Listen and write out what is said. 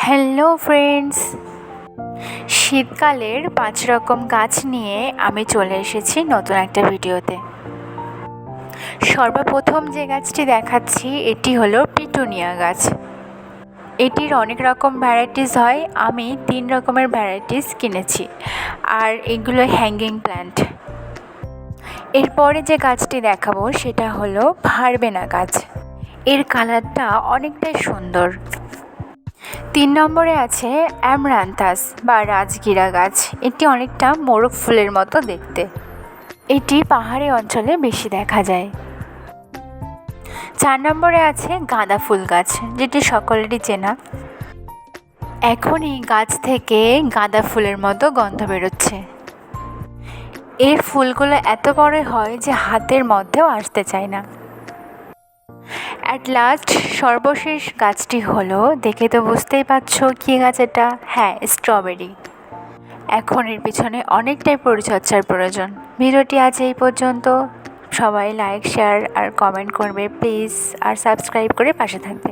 Hello friends, শীতকালের 5 রকম গাছ নিয়ে আমি চলে এসেছি নতুন একটা ভিডিওতে। সর্বপ্রথম যে গাছটি দেখাচ্ছি এটি হলো পিটুনিয়া গাছ। এটির অনেক রকম ভ্যারাইটিস হয়, আমি 3 রকমের ভ্যারাইটিস কিনেছি, আর এগুলো হ্যাঙ্গিং প্ল্যান্ট। এরপরে যে গাছটি দেখাবো সেটা হলো ভারবেনা গাছ। এর কালারটা অনেকটাই সুন্দর। 3 নম্বরে আছে অ্যামারান্থাস বা রাজগিরা গাছ। এটি অনেকটা মোরগ ফুলের মতো দেখতে। এটি পাহাড়ি অঞ্চলে বেশি দেখা যায়। 4 নম্বরে আছে গাঁদা ফুল গাছ, যেটি সকলেরই চেনা। এখন এই গাছ থেকে গাঁদা ফুলের মতো গন্ধ বেরোচ্ছে। এর ফুলগুলো এত বড় হয় যে হাতের মধ্যেও আসতে চায় না। অ্যাট লাস্ট সর্বশেষ গাছটি হলো, দেখে তো বুঝতেই পারছো কী গাছ এটা। হ্যাঁ, স্ট্রবেরি। এখন এর পিছনে অনেকটাই পরিচর্যার প্রয়োজন। ভিডিওটি আজ এই পর্যন্ত। সবাই লাইক, শেয়ার আর কমেন্ট করবে প্লিজ, আর সাবস্ক্রাইব করে পাশে থাকবে।